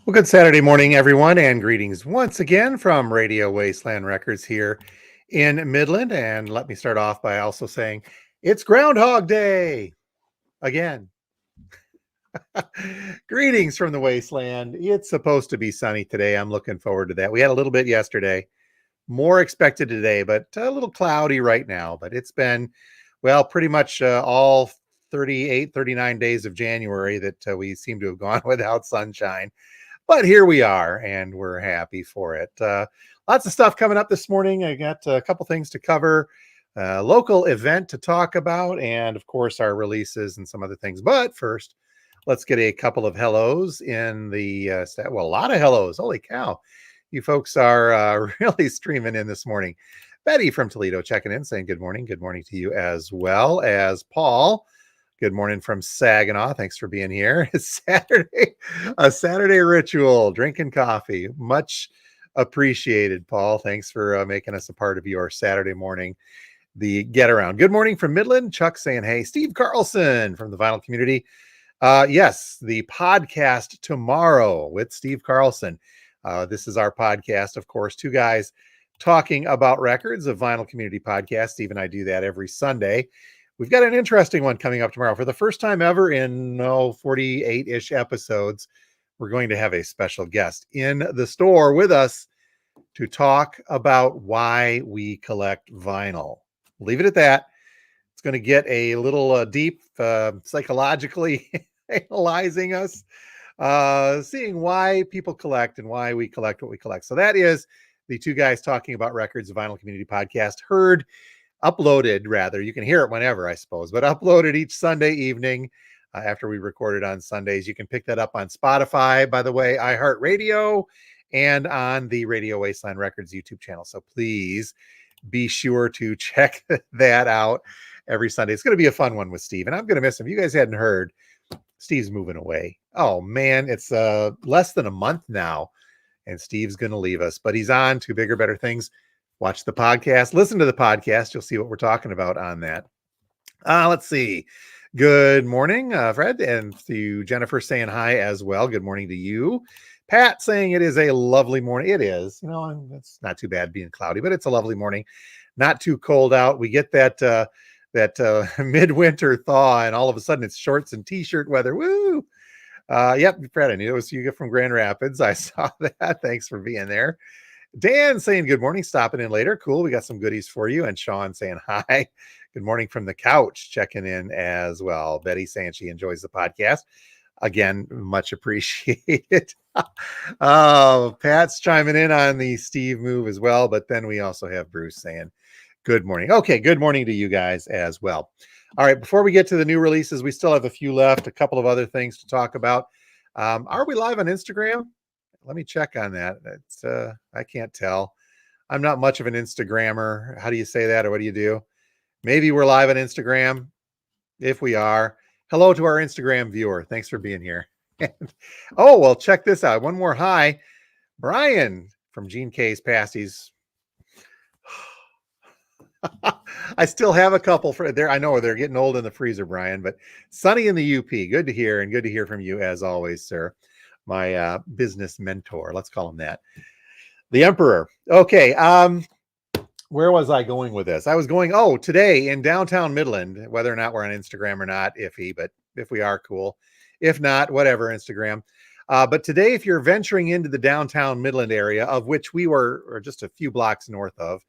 Well, good Saturday morning, everyone, and greetings once again from Radio Wasteland Records here in Midland. And let me start off by also saying it's Groundhog Day again. Greetings from the Wasteland. It's supposed to be sunny today. I'm looking forward to that. We had a little bit yesterday, more expected today, but a little cloudy right now. But it's been, well, pretty much all 38, 39 days of January that we seem to have gone without sunshine. But here we are, and we're happy for it. Lots of stuff coming up this morning. I got a couple things to cover, a local event to talk about, and of course, our releases and some other things. But first, let's get a couple of hellos in the well, a lot of hellos. Holy cow. You folks are really streaming in this morning. Betty from Toledo checking in, saying good morning. Good morning to you, as well as Paul. Good morning from Saginaw. Thanks for being here. It's Saturday, a Saturday ritual, drinking coffee. Much appreciated, Paul. Thanks for making us a part of your Saturday morning, the get around. Good morning from Midland. Chuck saying, hey, Steve Carlson from the vinyl community. Yes, the podcast tomorrow with Steve Carlson. This is our podcast, of course, two guys talking about records, a vinyl community podcast. Steve and I do that every Sunday. We've got an interesting one coming up tomorrow. For the first time ever in 48-ish episodes, we're going to have a special guest in the store with us to talk about why we collect vinyl. Leave it at that. It's going to get a little deep, psychologically analyzing us, seeing why people collect and why we collect what we collect. So that is the two guys talking about records, vinyl community podcast, uploaded rather. You can hear it whenever, I suppose, but uploaded each Sunday evening after we record it on Sundays. You can pick that up on Spotify, by the way, iHeartRadio, and on the Radio Wasteland Records YouTube channel. So please be sure to check that out every Sunday. It's going to be a fun one with Steve, and I'm going to miss him. If you guys hadn't heard, Steve's moving away. Oh man, it's less than a month now, and Steve's going to leave us, but he's on to bigger, better things. Watch the podcast, listen to the podcast. You'll see what we're talking about on that. Let's see. Good morning, Fred, and to Jennifer saying hi as well. Good morning to you. Pat saying it is a lovely morning. It is, it's not too bad being cloudy, but it's a lovely morning. Not too cold out. We get that midwinter thaw, and all of a sudden it's shorts and t-shirt weather. Woo! Yep, Fred, I knew it was you from Grand Rapids. I saw that. Thanks for being there. Dan saying good morning, stopping in later. Cool. We got some goodies for you. And Sean saying hi. Good morning from the couch, checking in as well. Betty saying she enjoys the podcast. Again, much appreciated. Oh, Pat's chiming in on the Steve move as well. But then we also have Bruce saying good morning. Okay, good morning to you guys as well. All right, before we get to the new releases, we still have a few left, a couple of other things to talk about. Are we live on Instagram? Let me check on that. It's, I can't tell. I'm not much of an Instagrammer. How do you say that, or what do you do? Maybe we're live on Instagram. If we are, hello to our Instagram viewer. Thanks for being here. Oh, well, check this out. One more hi. Brian from Gene K's Pasties. I still have a couple for there. I know they're getting old in the freezer, Brian, but sunny in the UP. Good to hear, and good to hear from you as always, sir. My business mentor, let's call him that. The Emperor. Okay. Where was I going with this? I was going, today in downtown Midland, whether or not we're on Instagram or not, iffy, but if we are, cool. If not, whatever, Instagram. But today, if you're venturing into the downtown Midland area, of which we were just a few blocks north of,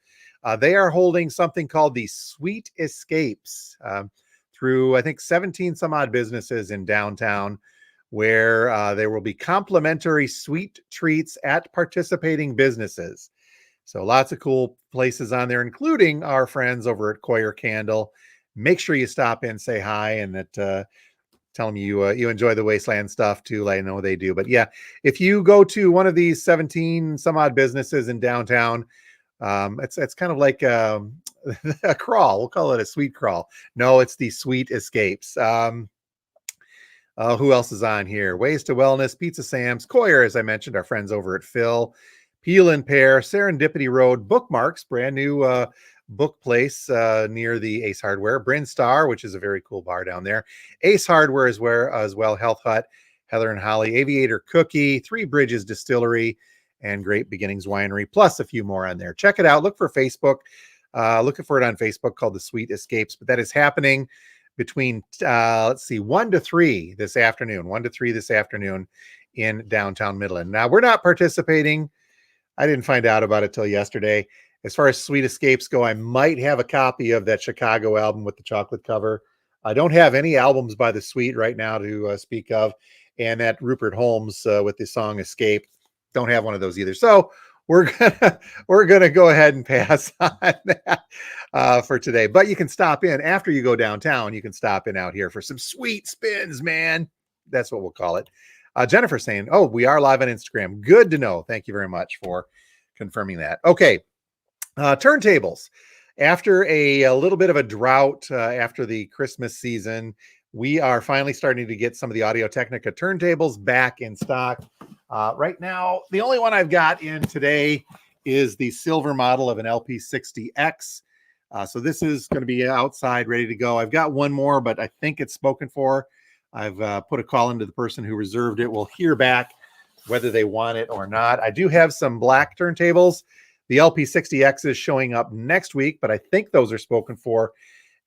they are holding something called the Sweet Escapes through, I think, 17 some odd businesses in downtown, where there will be complimentary sweet treats at participating businesses. So lots of cool places on there, including our friends over at Coyer Candle. Make sure you stop in, say hi, and that tell them you enjoy the Wasteland stuff too. I know they do. But yeah, if you go to one of these 17 some odd businesses in downtown, it's kind of like a crawl. We'll call it a sweet crawl. No, it's the Sweet Escapes. Who else is on here? Ways to Wellness, Pizza Sam's, Coyer, as I mentioned, our friends over at Phil, Peel and Pear, Serendipity Road, Bookmarks, brand new book place near the Ace Hardware, Bryn Star, which is a very cool bar down there, Ace Hardware as well, Health Hut, Heather and Holly, Aviator Cookie, Three Bridges Distillery, and Great Beginnings Winery, plus a few more on there. Check it out. Look for Facebook. Looking for it on Facebook called The Sweet Escapes, but that is happening between, 1 to 3 this afternoon, 1 to 3 this afternoon in downtown Midland. Now, we're not participating. I didn't find out about it till yesterday. As far as Sweet Escapes go, I might have a copy of that Chicago album with the chocolate cover. I don't have any albums by The Sweet right now to speak of. And that Rupert Holmes with the song Escape, don't have one of those either. So we're gonna go ahead and pass on that for today. But you can stop in after you go downtown. You can stop in out here for some sweet spins, man. That's what we'll call it. Jennifer saying, "Oh, we are live on Instagram. Good to know. Thank you very much for confirming that." Okay, turntables. After a little bit of a drought after the Christmas season, we are finally starting to get some of the Audio-Technica turntables back in stock. Right now, the only one I've got in today is the silver model of an LP60X. So this is going to be outside, ready to go. I've got one more, but I think it's spoken for. I've put a call into the person who reserved it. We'll hear back whether they want it or not. I do have some black turntables. The LP60X is showing up next week, but I think those are spoken for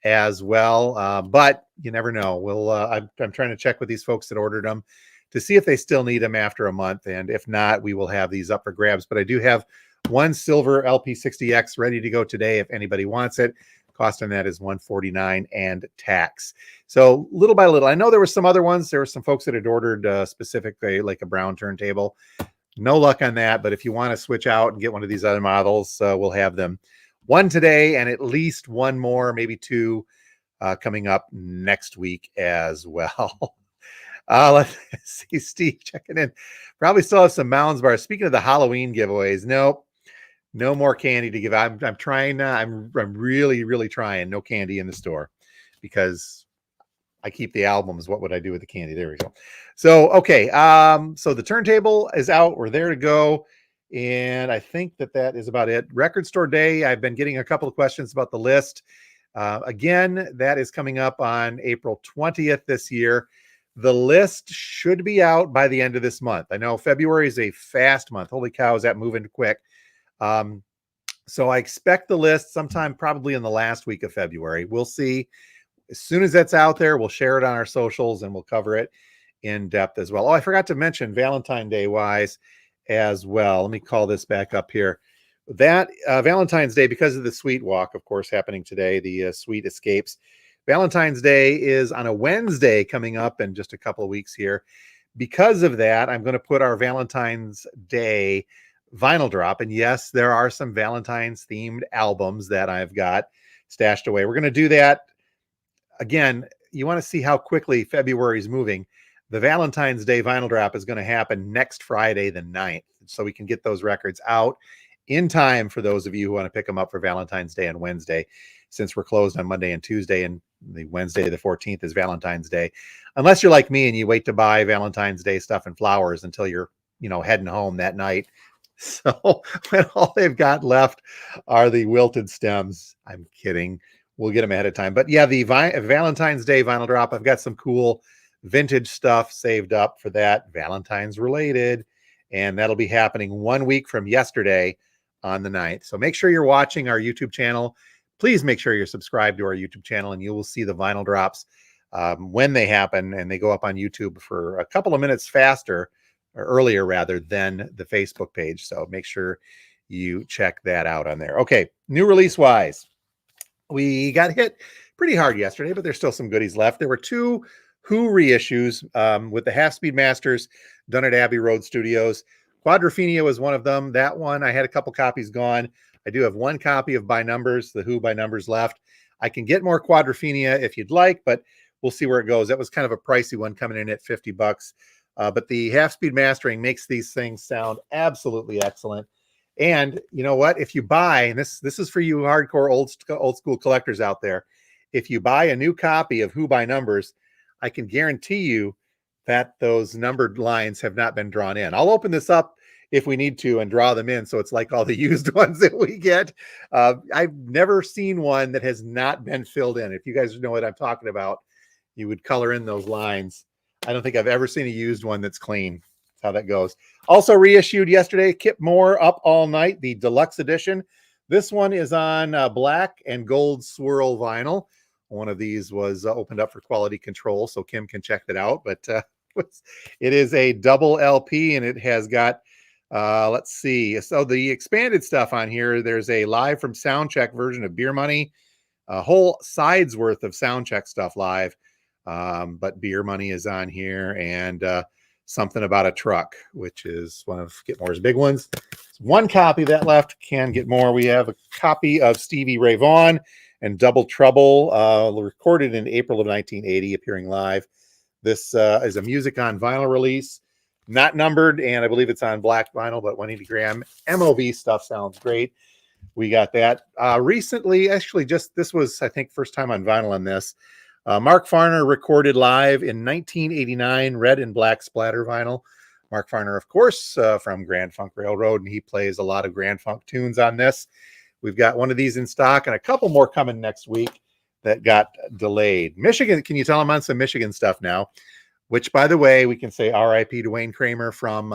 as well. But you never know. I'm trying to check with these folks that ordered them to see if they still need them after a month. And if not, we will have these up for grabs. But I do have one silver LP60X ready to go today if anybody wants it. Cost on that is $149 and tax. So little by little, I know there were some other ones. There were some folks that had ordered specifically like a brown turntable. No luck on that. But if you want to switch out and get one of these other models, we'll have them. One today and at least one more, maybe two coming up next week as well. Let's see, Steve checking in. Probably still have some Mounds bars. Speaking of the Halloween giveaways, nope, no more candy to give. I'm trying. I'm really, really trying. No candy in the store because I keep the albums. What would I do with the candy? There we go. So okay. So the turntable is out. We're there to go. And I think that is about it. Record Store Day. I've been getting a couple of questions about the list. Again, that is coming up on April 20th this year. The list should be out by the end of this month. I know February is a fast month. Holy cow, is that moving quick? So I expect the list sometime probably in the last week of February. We'll see. As soon as that's out there, we'll share it on our socials and we'll cover it in depth as well. Oh, I forgot to mention Valentine's Day wise as well. Let me call this back up here. That Valentine's Day, because of the Sweet Walk, of course, happening today, the Sweet Escapes. Valentine's Day is on a Wednesday coming up in just a couple of weeks here. Because of that, I'm going to put our Valentine's Day vinyl drop. And yes, there are some Valentine's themed albums that I've got stashed away. We're going to do that. Again, you want to see how quickly February is moving. The Valentine's Day vinyl drop is going to happen next Friday, the 9th. So we can get those records out in time for those of you who want to pick them up for Valentine's Day and Wednesday, since we're closed on Monday and Tuesday, and the Wednesday, the 14th, is Valentine's Day. Unless you're like me and you wait to buy Valentine's Day stuff and flowers until you're, heading home that night. So when all they've got left are the wilted stems. I'm kidding. We'll get them ahead of time. But yeah, the Valentine's Day vinyl drop, I've got some cool vintage stuff saved up for that, Valentine's related. And that'll be happening 1 week from yesterday on the 9th. So make sure you're watching our YouTube channel. Please make sure you're subscribed to our YouTube channel and you will see the vinyl drops when they happen, and they go up on YouTube for a couple of minutes faster, or earlier rather, than the Facebook page. So make sure you check that out on there. Okay, new release wise, we got hit pretty hard yesterday, but there's still some goodies left. There were two Who reissues with the Half Speed Masters done at Abbey Road Studios. Quadrophenia was one of them. That one, I had a couple copies gone. I do have one copy of By Numbers, the Who By Numbers left. I can get more Quadrophenia if you'd like, but we'll see where it goes. That was kind of a pricey one coming in at $50. But the Half Speed Mastering makes these things sound absolutely excellent. And you know what? If you buy, and this is for you hardcore old school collectors out there, if you buy a new copy of Who By Numbers, I can guarantee you that those numbered lines have not been drawn in. I'll open this up if we need to and draw them in, so it's like all the used ones that we get. I've never seen one that has not been filled in. If you guys know what I'm talking about, you would color in those lines. I don't think I've ever seen a used one that's clean. That's how that goes. Also reissued yesterday, Kip Moore, Up All Night, the deluxe edition. This one is on black and gold swirl vinyl. One of these was opened up for quality control, so Kim can check that out. But it is a double LP, and it has got, let's see. So the expanded stuff on here, there's a live from Soundcheck version of Beer Money, a whole side's worth of Soundcheck stuff live. But Beer Money is on here, and Something About a Truck, which is one of Get More's big ones. One copy that left. Can get more. We have a copy of Stevie Ray Vaughan and Double Trouble, recorded in April of 1980, appearing live. This is a music on vinyl release, not numbered, and I believe it's on black vinyl, but 180 gram MOV stuff sounds great. We got that recently. Actually, just this was, I think, first time on vinyl on this. Mark Farner recorded live in 1989, red and black splatter vinyl. Mark Farner, of course, from Grand Funk Railroad, and he plays a lot of Grand Funk tunes on this. We've got one of these in stock and a couple more coming next week that got delayed. Michigan, can you tell them on some Michigan stuff now? Which, by the way, we can say RIP to Wayne Kramer from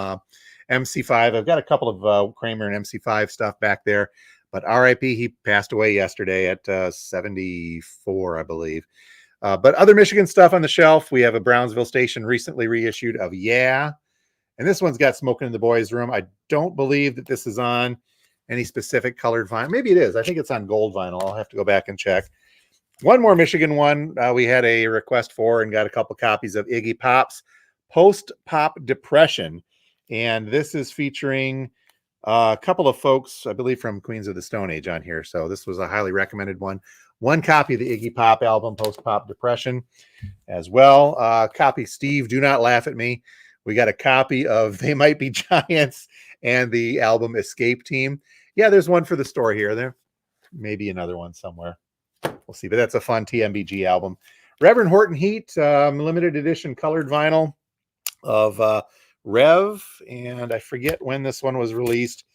MC5. I've got a couple of Kramer and MC5 stuff back there, but RIP, he passed away yesterday at 74, I believe. But other Michigan stuff on the shelf. We have a Brownsville station recently reissued of Yeah. And this one's got Smoking in the Boys' Room. I don't believe that this is on any specific colored vinyl. Maybe it is. I think it's on gold vinyl. I'll have to go back and check. One more Michigan one we had a request for and got a couple copies of Iggy Pop's Post-Pop Depression. And this is featuring a couple of folks, I believe, from Queens of the Stone Age on here. So this was a highly recommended one. One copy of the Iggy Pop album, Post-Pop Depression, as well. Copy Steve, Do Not Laugh at Me. We got a copy of They Might Be Giants and the album Escape Team. Yeah, there's one for the store here. There may be another one somewhere. We'll see, but that's a fun TMBG album. Reverend Horton Heat, limited edition colored vinyl of Rev, and I forget when this one was released.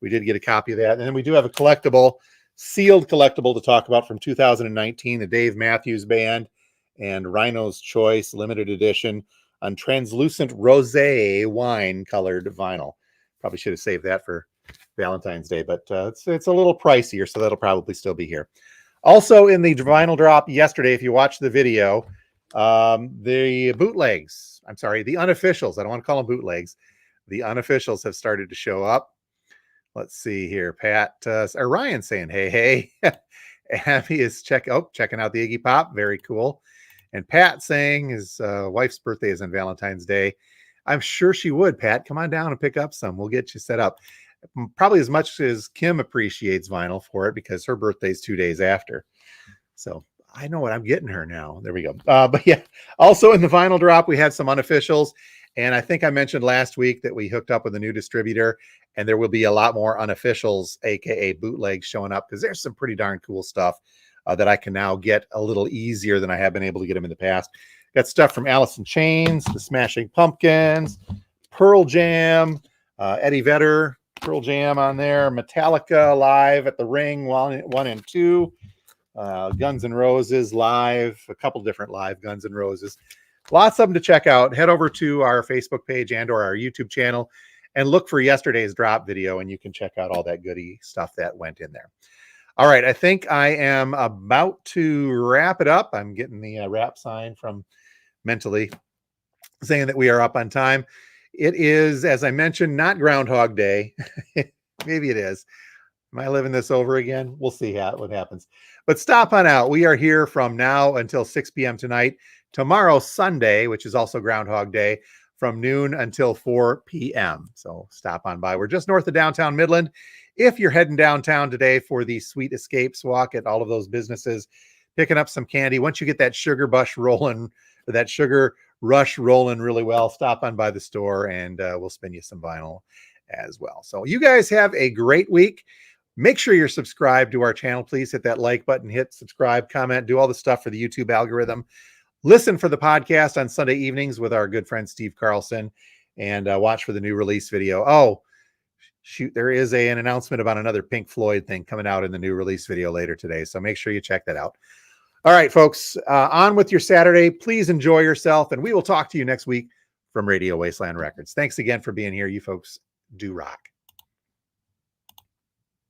We did get a copy of that. And then we do have a collectible, sealed collectible to talk about from 2019, the Dave Matthews Band and Rhino's Choice limited edition on translucent rosé wine colored vinyl. Probably should have saved that for Valentine's Day, but it's a little pricier, so that'll probably still be here. Also in the vinyl drop yesterday, if you watch the video, the bootlegs, I'm sorry, the unofficials, I don't want to call them bootlegs, the unofficials have started to show up. Let's see here. Pat, or Ryan saying, hey. Abby is checking out the Iggy Pop. Very cool. And Pat saying his wife's birthday is on Valentine's Day. I'm sure she would, Pat. Come on down and pick up some. We'll get you set up. Probably as much as Kim appreciates vinyl for it because her birthday's 2 days after. So I know what I'm getting her now. There we go. But yeah, also in the vinyl drop, we had some unofficials. And I think I mentioned last week that we hooked up with a new distributor, and there will be a lot more unofficials, aka bootlegs, showing up because there's some pretty darn cool stuff that I can now get a little easier than I have been able to get them in the past. Got stuff from Alice in Chains, the Smashing Pumpkins, Pearl Jam, Eddie Vedder, Pearl Jam on there, Metallica live at the Ring 1 and 2, Guns N' Roses live, a couple different live Guns N' Roses. Lots of them to check out. Head over to our Facebook page and or our YouTube channel and look for yesterday's drop video, and you can check out all that goody stuff that went in there. All right, I think I am about to wrap it up. I'm getting the wrap sign from Mentally saying that we are up on time. It is, as I mentioned, not Groundhog Day. Maybe it is. Am I living this over again? We'll see what happens. But stop on out. We are here from now until 6 p.m. tonight. Tomorrow, Sunday, which is also Groundhog Day, from noon until 4 p.m. So stop on by. We're just north of downtown Midland. If you're heading downtown today for the Sweet Escapes walk at all of those businesses, picking up some candy, once you get that sugar rush rolling really well, stop on by the store and we'll spin you some vinyl as well. So you guys have a great week. Make sure you're subscribed to our channel. Please hit that like button, hit subscribe, comment, do all the stuff for the YouTube algorithm. Listen for the podcast on Sunday evenings with our good friend Steve Carlson, and watch for the new release video. Oh, shoot, there is an announcement about another Pink Floyd thing coming out in the new release video later today, so make sure you check that out. All right, folks, on with your Saturday. Please enjoy yourself, and we will talk to you next week from Radio Wasteland Records. Thanks again for being here. You folks do rock.